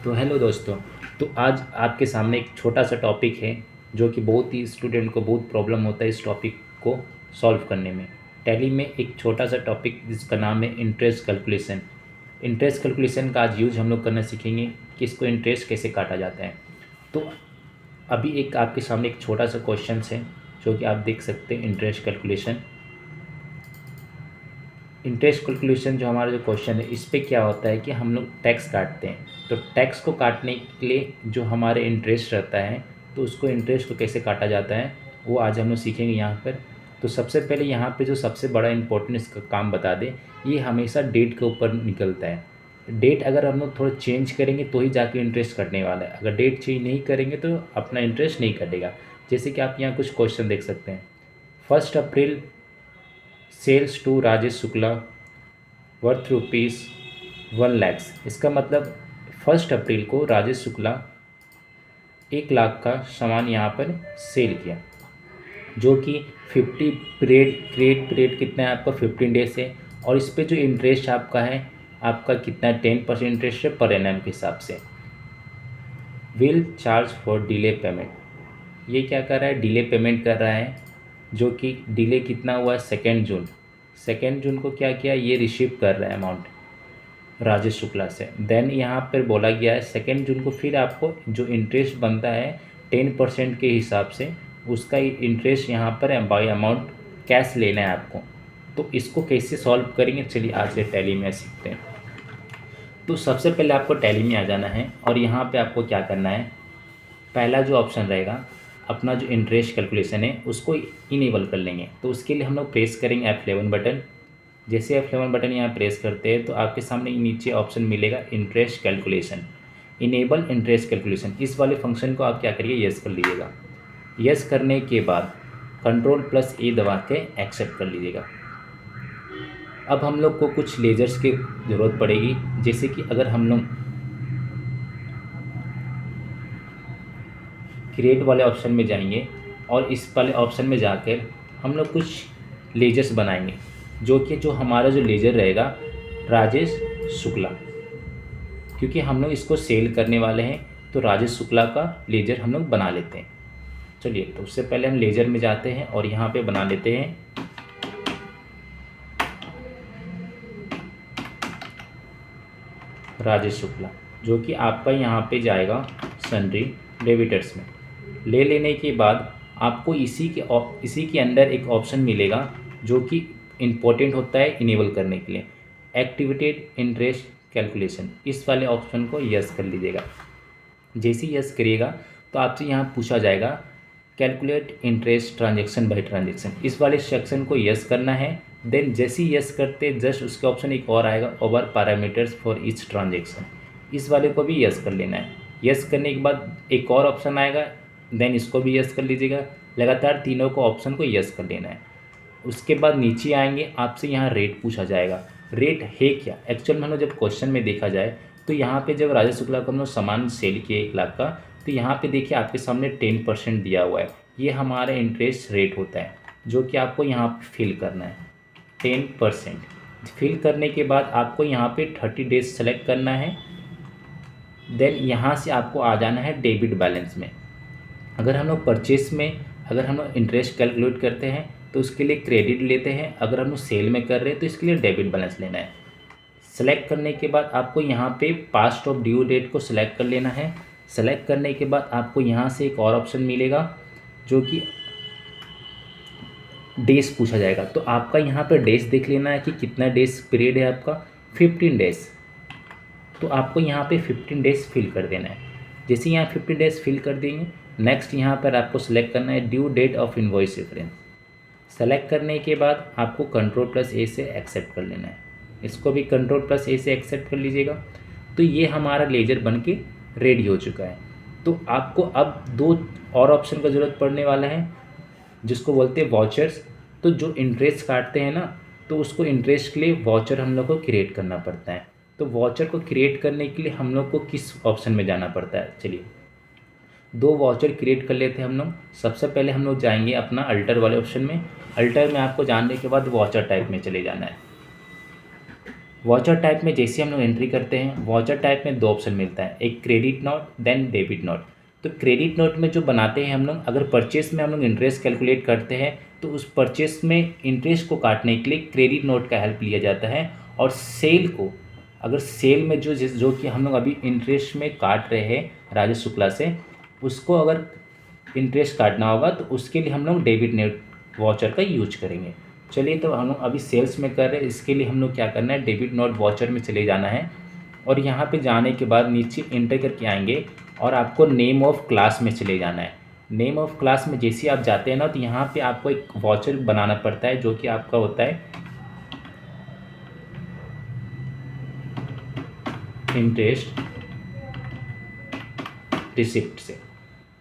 तो हेलो दोस्तों। तो आज आपके सामने एक छोटा सा टॉपिक है जो कि बहुत ही स्टूडेंट को बहुत प्रॉब्लम होता है इस टॉपिक को सॉल्व करने में। टैली में एक छोटा सा टॉपिक जिसका नाम है इंटरेस्ट कैलकुलेशन। इंटरेस्ट कैलकुलेशन का आज यूज हम लोग करना सीखेंगे कि इसको इंटरेस्ट कैसे काटा जाता है। तो अभी एक आपके सामने एक छोटा सा क्वेश्चन है जो कि आप देख सकते हैं। इंटरेस्ट कैलकुलेशन जो हमारा जो क्वेश्चन है इस पे क्या होता है कि हम लोग टैक्स काटते हैं। तो टैक्स को काटने के लिए जो हमारे इंटरेस्ट रहता है तो उसको इंटरेस्ट को कैसे काटा जाता है वो आज हम लोग सीखेंगे यहाँ पर। तो सबसे पहले यहाँ पे जो सबसे बड़ा इम्पोर्टेंट इसका काम बता दें, ये हमेशा डेट के ऊपर निकलता है। डेट अगर हम लोग थोड़ा चेंज करेंगे तो ही जाके इंटरेस्ट कटने वाला है, अगर डेट चेंज नहीं करेंगे तो अपना इंटरेस्ट नहीं कटेगा। जैसे कि आप यहाँ कुछ क्वेश्चन देख सकते हैं। 1 April sales to Rajesh Shukla worth ₹1,00,000। इसका मतलब 1 अप्रैल को राजेश शुक्ला 1,00,000 का सामान यहाँ पर सेल किया, जो कि 50 पीरियड कितना है आपका 15 डेज है। और इस पे जो इंटरेस्ट आपका है आपका कितना है 10% इंटरेस्ट है पर एनम के हिसाब से। Will charge for delay payment, ये क्या कर रहा है डिले पेमेंट कर रहा है, जो कि डिले कितना हुआ है 2 जून को क्या किया ये रिसीव कर रहा है अमाउंट राजेश शुक्ला से। देन यहाँ पर बोला गया है 2 जून को फिर आपको जो इंटरेस्ट बनता है 10% के हिसाब से उसका इंटरेस्ट यहाँ पर बाई अमाउंट कैश लेना है आपको। तो इसको कैसे सॉल्व करेंगे चलिए आज से टैली में सीखते हैं। तो सबसे पहले आपको टैली में आ जाना है और यहाँ पे आपको क्या करना है, पहला जो ऑप्शन रहेगा अपना जो इंटरेस्ट कैलकुलेशन है उसको इनेबल कर लेंगे। तो उसके लिए हम लोग प्रेस करेंगे F11 बटन। जैसे F11 बटन यहाँ प्रेस करते हैं तो आपके सामने नीचे ऑप्शन मिलेगा interest calculation, enable interest calculation. इस वाले फंक्शन को आप क्या करिए यस कर लीजिएगा। यस करने के बाद Ctrl+A दबा के एक्सेप्ट कर लीजिएगा। अब हम लोग को कुछ लेजर्स की ज़रूरत पड़ेगी, जैसे कि अगर हम लोग क्रिएट वाले ऑप्शन में जाएंगे और इस वाले ऑप्शन में जाकर हम लोग कुछ लेजर्स बनाएंगे, जो हमारा जो लेजर रहेगा राजेश शुक्ला, क्योंकि हम लोग इसको सेल करने वाले हैं तो राजेश शुक्ला का लेजर हम लोग बना लेते हैं। चलिए तो उससे पहले हम लेजर में जाते हैं और यहाँ पे बना लेते हैं राजेश शुक्ला, जो कि आपका यहाँ पे जाएगा सन्ड्री डेबिटर्स में। ले लेने के बाद आपको इसी के अंदर एक ऑप्शन मिलेगा जो कि इम्पोर्टेंट होता है इनेबल करने के लिए, एक्टिवेटेड इंटरेस्ट कैलकुलेशन। इस वाले ऑप्शन को यस कर लीजिएगा। जैसे ही यस करिएगा तो आपसे यहाँ पूछा जाएगा calculate interest transaction by transaction, इस वाले सेक्शन को यस करना है। देन जैसे ही यस करते जस्ट उसके ऑप्शन एक और आएगा over parameters for each transaction, इस वाले को भी यस कर लेना है। यस करने के बाद एक और ऑप्शन आएगा, देन इसको भी यस कर लीजिएगा। लगातार तीनों को ऑप्शन को यस कर लेना है। उसके बाद नीचे आएंगे, आपसे यहाँ रेट पूछा जाएगा। रेट है क्या एक्चुअल में हम लोग जब क्वेश्चन में देखा जाए तो यहाँ पे जब राजेश शुक्ला को हम लोग सामान सेल किए 1,00,000 का, तो यहाँ पे देखिए आपके सामने 10% दिया हुआ है। ये हमारा इंटरेस्ट रेट होता है जो कि आपको यहाँ पे फिल करना है 10%। फिल करने के बाद आपको यहाँ पे 30 डेज सेलेक्ट करना है। देन यहाँ से आपको आ जाना है डेबिट बैलेंस में। अगर हम लोग परचेस में अगर हम लोग इंटरेस्ट कैलकुलेट करते हैं तो उसके लिए क्रेडिट लेते हैं, अगर हम लोग सेल में कर रहे हैं तो इसके लिए डेबिट बैलेंस लेना है। सेलेक्ट करने के बाद आपको यहाँ पे पास्ट ऑफ ड्यू डेट को सिलेक्ट कर लेना है। सेलेक्ट करने के बाद आपको यहाँ से एक और ऑप्शन मिलेगा जो कि डेज पूछा जाएगा। तो आपका यहाँ पर डेज देख लेना है कि कितना डेज पीरियड है आपका 15 डेज। तो आपको यहाँ पे 15 डेज फिल कर देना है। जैसे यहाँ 15 डेज फिल कर देंगे, नेक्स्ट यहाँ पर आपको सेलेक्ट करना है due date of invoice reference. Select करने के बाद आपको Ctrl+A से एक्सेप्ट कर लेना है। इसको भी Ctrl+A से एक्सेप्ट कर लीजिएगा। तो ये हमारा लेजर बन के रेडी हो चुका है। तो आपको अब 2 और ऑप्शन का ज़रूरत पड़ने वाला है जिसको बोलते हैं वॉचर्स। तो जो इंटरेस्ट काटते हैं ना, तो उसको इंटरेस्ट के लिए वॉचर हम लोग को क्रिएट करना पड़ता है। तो वॉचर को क्रिएट करने के लिए हम लोग को किस ऑप्शन में जाना पड़ता है, चलिए 2 वॉचर क्रिएट कर लेते हैं हम लोग। सबसे पहले हम लोग जाएंगे अपना अल्टर वाले ऑप्शन में। अल्टर में आपको जानने के बाद वॉचर टाइप में चले जाना है। वाउचर टाइप में जैसे हम लोग एंट्री करते हैं, वाउचर टाइप में दो ऑप्शन मिलता है, एक credit note then debit note. तो क्रेडिट नोट में जो बनाते हैं हम लोग, अगर परचेस में हम लोग इंटरेस्ट कैलकुलेट करते हैं तो उस परचेस में इंटरेस्ट को काटने के लिए क्रेडिट नोट का हेल्प लिया जाता है। और सेल को, अगर सेल में जो कि हम लोग अभी इंटरेस्ट में काट रहे हैं राजेश शुक्ला से, उसको अगर इंटरेस्ट काटना होगा तो उसके लिए हम लोग डेबिट नोट वाउचर का यूज करेंगे। चलिए, तो हम लोग अभी सेल्स में कर रहे हैं, इसके लिए हम लोग क्या करना है, डेबिट नोट वाउचर में चले जाना है और यहाँ पे जाने के बाद नीचे एंटर करके आएंगे और आपको नेम ऑफ क्लास में चले जाना है। नेम ऑफ क्लास में जैसे आप जाते हैं ना, तो यहाँ पे आपको एक वाउचर बनाना पड़ता है जो कि आपका होता है इंटरेस्ट रिसिप्ट से।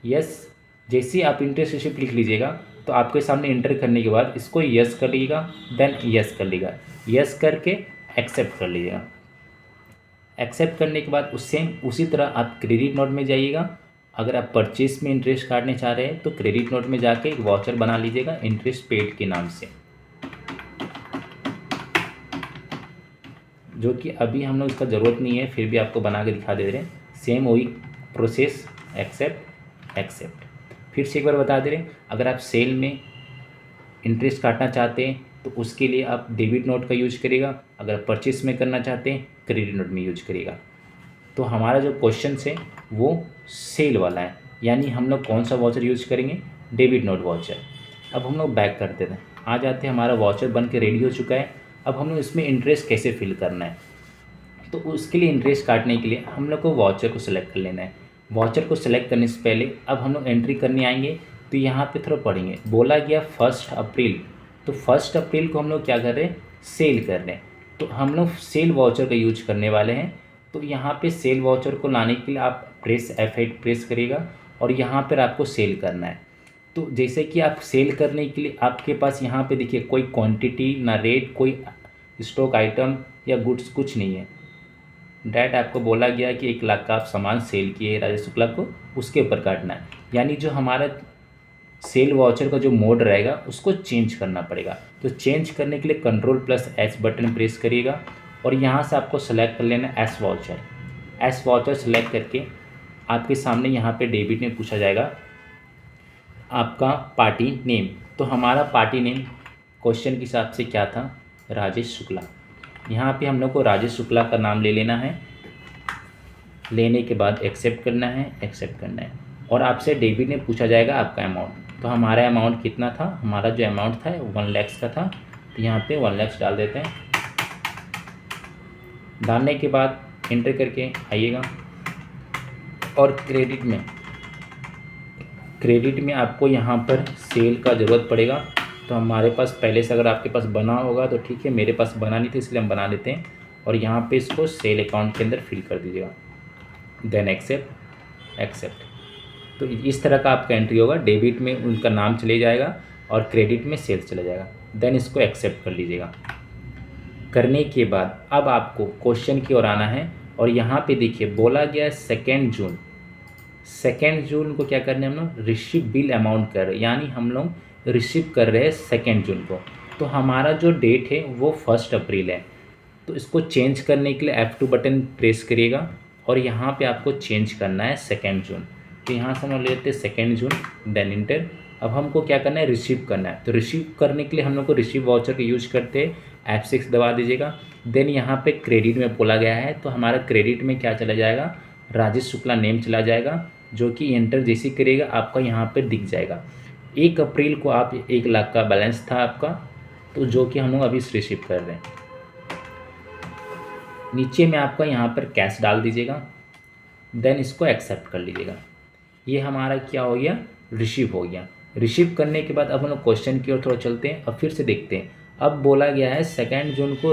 यस, जैसे आप इंटरेस्ट रिसिप्ट लिख लीजिएगा तो आपके सामने इंटर करने के बाद इसको यस कर लीजिएगा, देन यस कर लीजिएगा, यस करके एक्सेप्ट कर लीजिएगा। एक्सेप्ट करने के बाद उसी तरह आप क्रेडिट नोट में जाइएगा। अगर आप परचेस में इंटरेस्ट काटने चाह रहे हैं तो क्रेडिट नोट में जाके एक वाउचर बना लीजिएगा इंटरेस्ट पेड के नाम से, जो कि अभी हम लोग इसका ज़रूरत नहीं है, फिर भी आपको बना के दिखा दे रहे हैं। सेम वही प्रोसेस, एक्सेप्ट एक्सेप्ट। फिर से एक बार बता दे रहे हैं, अगर आप सेल में इंटरेस्ट काटना चाहते हैं तो उसके लिए आप डेबिट नोट का यूज करिएगा, अगर परचेस में करना चाहते हैं क्रेडिट नोट में यूज करिएगा। तो हमारा जो क्वेश्चन है वो सेल वाला है, यानी हम लोग कौन सा वाउचर यूज करेंगे, डेबिट नोट वाउचर। अब हम लोग बैक करते थे, आ जाते हैं, हमारा वाउचर बन के रेडी हो चुका है। अब हम लोग इसमें इंटरेस्ट कैसे फिल करना है, तो उसके लिए इंटरेस्ट काटने के लिए हम लोग को वाउचर को सिलेक्ट कर लेना है। वाउचर को सिलेक्ट करने से पहले अब हम लोग एंट्री करने आएंगे तो यहाँ पे थोड़ा पढ़ेंगे, बोला गया 1 अप्रैल, तो 1 अप्रैल को हम लोग क्या कर रहे हैं, सेल कर रहे हैं, तो हम लोग सेल वाउचर का यूज करने वाले हैं। तो यहाँ पे सेल वाउचर को लाने के लिए आप F8 प्रेस करिएगा और यहाँ पर आपको सेल करना है। तो जैसे कि आप सेल करने के लिए आपके पास यहाँ पे देखिए कोई क्वांटिटी ना रेट, कोई स्टॉक आइटम या गुड्स कुछ नहीं है। डायरेक्ट आपको बोला गया कि 1 लाख का आप सामान सेल किए राजेश शुक्ला को, उसके ऊपर काटना है। यानी जो हमारा सेल वाउचर का जो मोड रहेगा उसको चेंज करना पड़ेगा। तो चेंज करने के लिए Ctrl+H बटन प्रेस करिएगा और यहाँ से आपको सेलेक्ट कर लेना S voucher. S voucher select करके आपके सामने यहाँ पे डेबिट में पूछा जाएगा आपका पार्टी नेम। तो हमारा पार्टी नेम क्वेश्चन के हिसाब से क्या था, राजेश शुक्ला। यहाँ पे हम लोग को राजेश शुक्ला का नाम ले लेना है, लेने के बाद एक्सेप्ट करना है, एक्सेप्ट करना है और आपसे डेबिट में पूछा जाएगा आपका अमाउंट। तो हमारा अमाउंट कितना था, हमारा जो अमाउंट था 1 लाख का था, तो यहाँ पे 1 लाख डाल देते हैं। डालने के बाद एंटर करके आइएगा और क्रेडिट में आपको यहाँ पर सेल का ज़रूरत पड़ेगा। तो हमारे पास पहले से अगर आपके पास बना होगा तो ठीक है, मेरे पास बना नहीं था इसलिए हम बना लेते हैं और यहाँ पे इसको सेल अकाउंट के अंदर फिल कर दीजिएगा, देन एक्सेप्ट एक्सेप्ट। तो इस तरह का आपका एंट्री होगा, डेबिट में उनका नाम चले जाएगा और क्रेडिट में सेल्स चला जाएगा, देन इसको एक्सेप्ट कर लीजिएगा। करने के बाद अब आपको क्वेश्चन की ओर आना है और यहाँ पे देखिए बोला गया 2 जून को क्या करना है, हम लोग रिसीव बिल अमाउंट कर रहे हैं, यानी हम लोग रिसीव कर रहे हैं 2 जून को। तो हमारा जो डेट है वो 1 अप्रैल है। तो इसको चेंज करने के लिए F2 बटन प्रेस करिएगा और यहाँ पे आपको चेंज करना है 2 जून। तो यहाँ से हम लेते हैं 2 जून, देन इंटर। अब हमको क्या करना है, रिसीव करना है। तो रिसीव करने के लिए हम लोग को रिसीव वाउचर का यूज करते हैं, F6 दबा दीजिएगा। देन यहाँ पे क्रेडिट में बोला गया है, तो हमारा क्रेडिट में क्या चला जाएगा, राजेश शुक्ला नेम चला जाएगा, जो कि एंटर जैसे करिएगा आपका यहाँ पे दिख जाएगा। 1 अप्रैल को आप 1 लाख का बैलेंस था आपका, तो जो कि हम लोग अभी रिसीव कर रहे हैं। नीचे में आपका यहाँ पर कैश डाल दीजिएगा, देन इसको एक्सेप्ट कर लीजिएगा। ये हमारा क्या हो गया, रिसीव हो गया। रिसीव करने के बाद अब हम लोग क्वेश्चन की ओर थोड़ा चलते हैं और फिर से देखते हैं। अब बोला गया है 2 जून को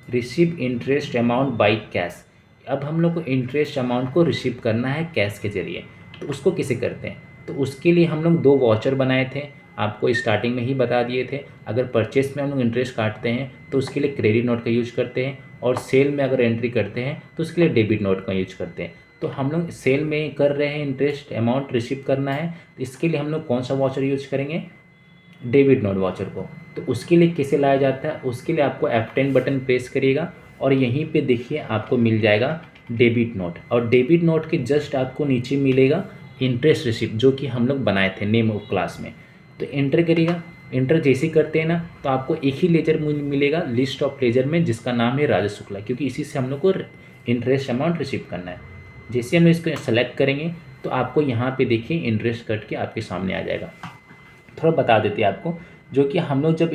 receive interest amount by cash. अब हम लोग को इंटरेस्ट अमाउंट को रिसीव करना है कैश के जरिए। तो उसको कैसे करते हैं, तो उसके लिए हम लोग 2 वाउचर बनाए थे, आपको स्टार्टिंग में ही बता दिए थे। अगर परचेस में हम लोग इंटरेस्ट काटते हैं तो उसके लिए क्रेडिट नोट का यूज करते हैं, और सेल में अगर एंट्री करते हैं तो उसके लिए डेबिट नोट का यूज करते हैं। तो हम लोग सेल में कर रहे हैं, इंटरेस्ट अमाउंट रिसीव करना है, तो इसके लिए हम लोग कौन सा वाउचर यूज करेंगे, डेबिट नोट वाउचर को। तो उसके लिए कैसे लाया जाता है, उसके लिए आपको F10 बटन प्रेस करिएगा और यहीं पे देखिए आपको मिल जाएगा डेबिट नोट, और डेबिट नोट के जस्ट आपको नीचे मिलेगा इंटरेस्ट रिसिप्ट जो कि हम लोग बनाए थे नेम ऑफ क्लास में। तो एंटर करिएगा। एंटर जैसे ही करते हैं ना तो आपको एक ही लेजर मिलेगा लिस्ट ऑफ लेजर में जिसका नाम है राजेश शुक्ला, क्योंकि इसी से हम लोग को इंटरेस्ट अमाउंट रिसीव करना है। जैसे हम इसको सेलेक्ट करेंगे तो आपको यहाँ पे देखिए इंटरेस्ट कट के आपके सामने आ जाएगा। थोड़ा बता देते हैं आपको, जो कि हम लोग जब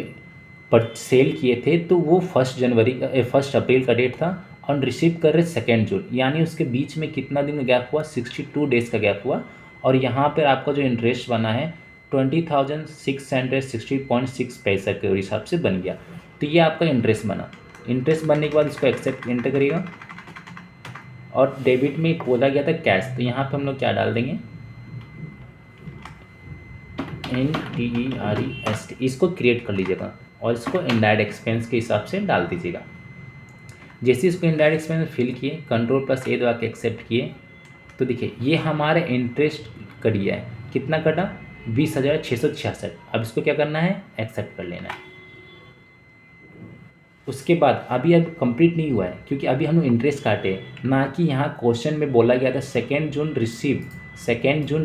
पर सेल किए थे तो वो 1 अप्रैल का डेट था और रिसीव कर रहे 2 जून, यानी उसके बीच में कितना दिन का गैप हुआ, 62 डेज़ का गैप हुआ। और यहाँ पर आपका जो इंटरेस्ट बना है 20,660.6 पैसा के हिसाब से बन गया। तो ये आपका इंटरेस्ट बना। इंटरेस्ट बनने के बाद इसको एक्सेप्ट एंटर करिएगा। और डेबिट में बोला गया था कैश, तो यहाँ पे हम लोग क्या डाल देंगे, NTEREST, इसको क्रिएट कर लीजिएगा और इसको इनडायरेक्ट एक्सपेंस के हिसाब से डाल दीजिएगा। जैसे इसको इनडायरेक्ट एक्सपेंस फिल किए, कंट्रोल+A दबा के एक्सेप्ट किए, तो देखिए ये हमारा इंटरेस्ट कट गया है। कितना कटा, 20,666। अब इसको क्या करना है, एक्सेप्ट कर लेना है। उसके बाद अभी कंप्लीट नहीं हुआ है क्योंकि अभी हम इंटरेस्ट काटे ना, कि यहाँ क्वेश्चन में बोला गया था 2 जून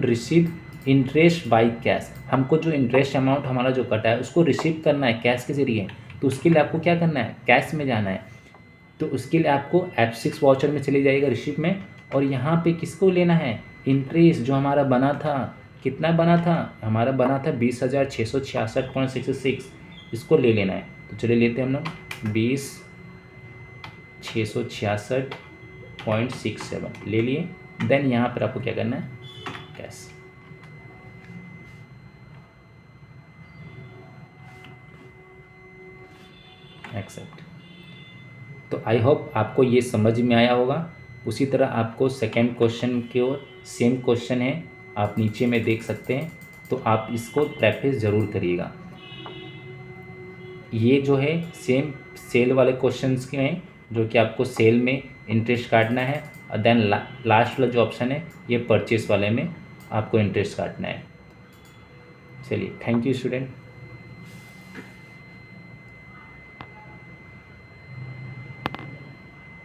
रिसीव इंटरेस्ट बाय कैश। हमको जो इंटरेस्ट अमाउंट हमारा जो कटा है उसको रिसीव करना है कैश के ज़रिए। तो उसके लिए आपको क्या करना है, कैश में जाना है। तो उसके लिए आपको F6 वाउचर में चले जाइएगा रिसीव में, और यहाँ पे किसको लेना है, इंटरेस्ट जो हमारा बना था। कितना बना था, हमारा बना था 20,666.66, इसको ले लेना है। तो चलिए लेते हैं हम लोग 20,666.67 ले लिए। देन यहाँ पर आपको क्या करना है, कैश एक्सेप्ट। तो आई होप आपको ये समझ में आया होगा। उसी तरह आपको सेकेंड क्वेश्चन की ओर सेम क्वेश्चन है, आप नीचे में देख सकते हैं, तो आप इसको प्रैक्टिस ज़रूर करिएगा। ये जो है सेम सेल वाले क्वेश्चंस के हैं जो कि आपको सेल में इंटरेस्ट काटना है, और देन लास्ट वाला जो ऑप्शन है ये परचेस वाले में आपको इंटरेस्ट काटना है। चलिए, थैंक यू स्टूडेंट।